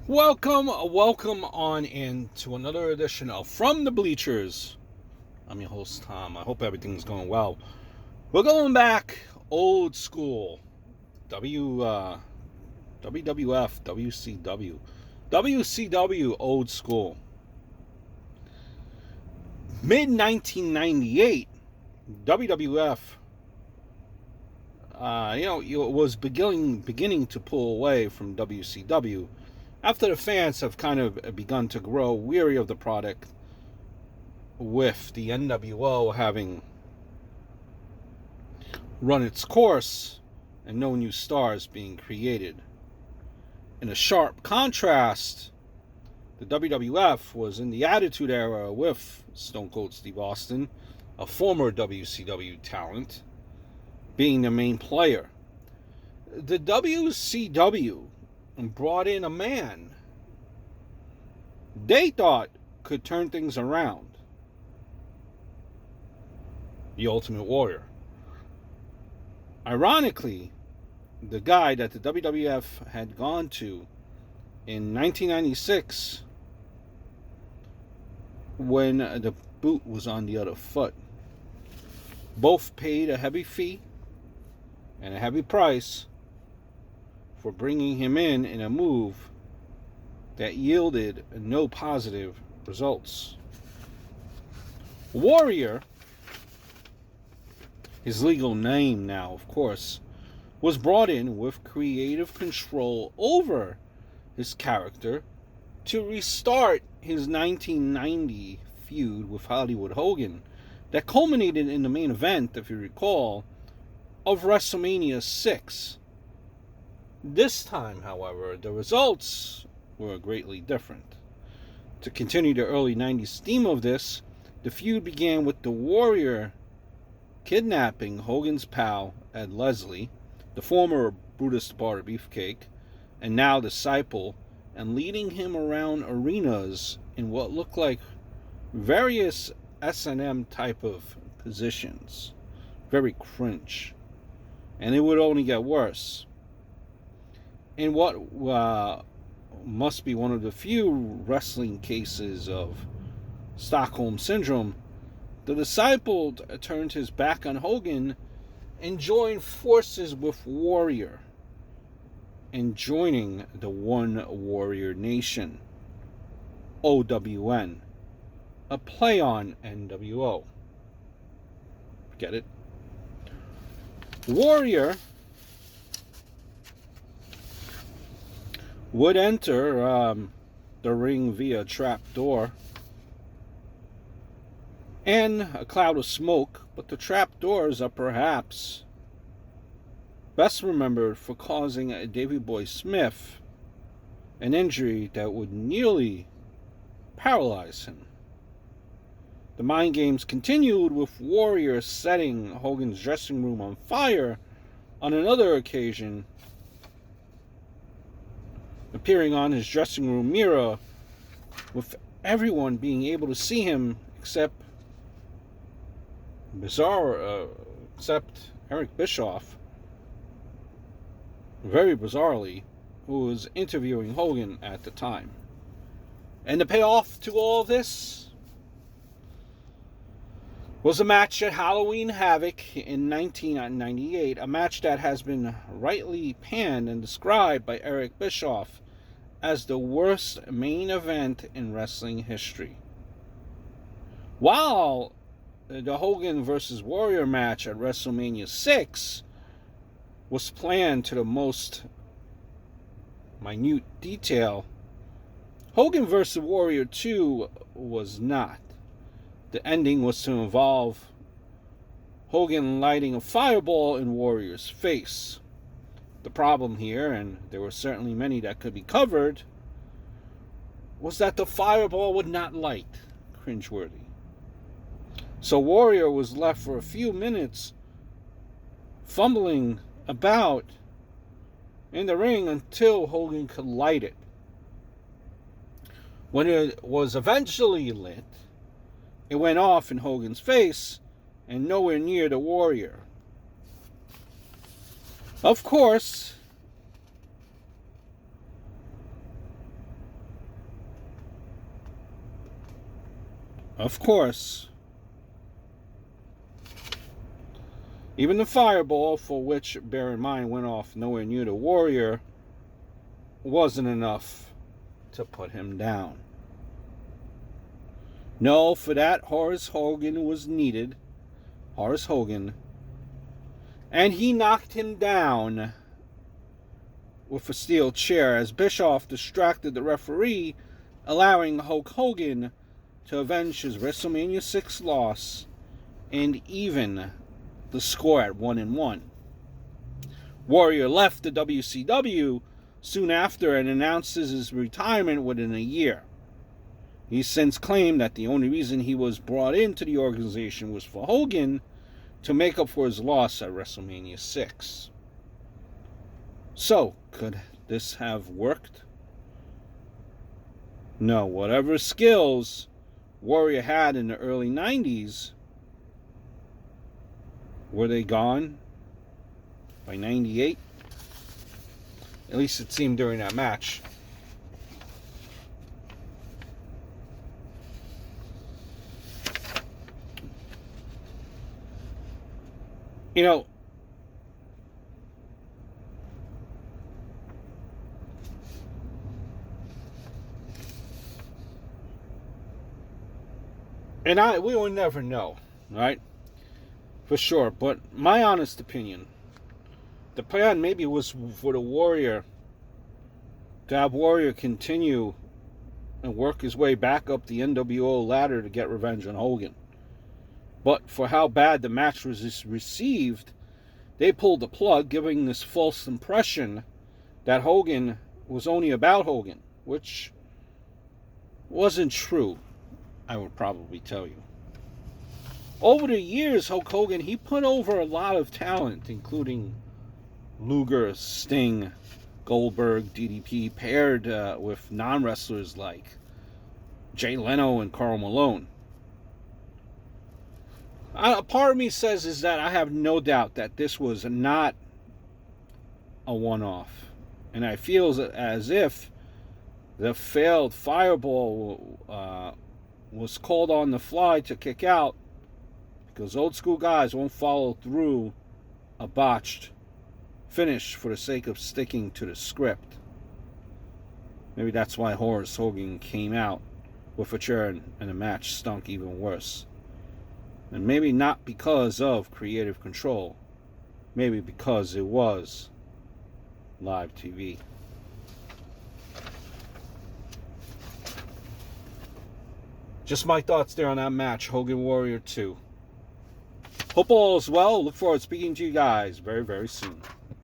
Welcome on in to another edition of From the Bleachers. I'm your host, Tom. I hope everything's going well. We're going back old school. WWF, WCW old school. Mid 1998, WWF, was beginning to pull away from WCW. After the fans have kind of begun to grow weary of the product, with the NWO having run its course and no new stars being created. In a sharp contrast, the WWF was in the Attitude Era with Stone Cold Steve Austin, a former WCW talent, being the main player. The WCW brought in a man they thought could turn things around. The Ultimate Warrior. Ironically, the guy that the WWF had gone to in 1996 when the boot was on the other foot. Both paid a heavy fee and a heavy price for bringing him in a move that yielded no positive results. Warrior, his legal name now, of course, was brought in with creative control over his character to restart his 1990 feud with Hollywood Hogan that culminated in the main event, if you recall, of WrestleMania 6. This time, however, the results were greatly different. To continue the early 90s theme of this, the feud began with the Warrior kidnapping Hogan's pal, Ed Leslie, the former Brutus the Barber Beefcake, and now disciple, and leading him around arenas in what looked like various S&M type of positions. Very cringe. And it would only get worse. In what must be one of the few wrestling cases of Stockholm Syndrome, the disciple turned his back on Hogan and joined forces with Warrior, and joining the One Warrior Nation, OWN, a play on NWO. Get it? Warrior would enter the ring via trap door and a cloud of smoke, but the trap doors are perhaps best remembered for causing Davey Boy Smith an injury that would nearly paralyze him. The mind games continued with Warrior setting Hogan's dressing room on fire on another occasion, appearing on his dressing room mirror with everyone being able to see him except Eric Bischoff, very bizarrely, who was interviewing Hogan at the time. And the payoff to all this was a match at Halloween Havoc in 1998, a match that has been rightly panned and described by Eric Bischoff as the worst main event in wrestling history. While the Hogan vs. Warrior match at WrestleMania 6 was planned to the most minute detail, Hogan vs. Warrior 2 was not. The ending was to involve Hogan lighting a fireball in Warrior's face. The problem here, and there were certainly many that could be covered, was that the fireball would not light. Cringeworthy. So Warrior was left for a few minutes fumbling about in the ring until Hogan could light it. When it was eventually lit, it went off in Hogan's face and nowhere near the Warrior. Of course, Of course, even the fireball, for which, bear in mind, went off nowhere near the Warrior, wasn't enough to put him down. No, for that, Horace Hogan was needed. Horace Hogan. And he knocked him down with a steel chair as Bischoff distracted the referee, allowing Hulk Hogan to avenge his WrestleMania 6 loss and even the score at 1-1. Warrior left the WCW soon after and announces his retirement within a year. He's since claimed that the only reason he was brought into the organization was for Hogan to make up for his loss at WrestleMania 6. So, could this have worked? No, whatever skills Warrior had in the early 90s, were they gone by 98? At least it seemed during that match. You know, and we will never know, right? For sure. But my honest opinion, the plan maybe was for the Warrior to have Warrior continue and work his way back up the NWO ladder to get revenge on Hogan. But for how bad the match was received, they pulled the plug, giving this false impression that Hogan was only about Hogan, which wasn't true, I would probably tell you. Over the years, Hulk Hogan, he put over a lot of talent, including Luger, Sting, Goldberg, DDP, paired with non-wrestlers like Jay Leno and Karl Malone. A part of me says is that I have no doubt that this was not a one-off. And I feel as if the failed fireball was called on the fly to kick out because old school guys won't follow through a botched finish for the sake of sticking to the script. Maybe that's why Horace Hogan came out with a chair and the match stunk even worse. And maybe not because of creative control. Maybe because it was live TV. Just my thoughts there on that match, Hogan Warrior 2. Hope all is well. Look forward to speaking to you guys very, very soon.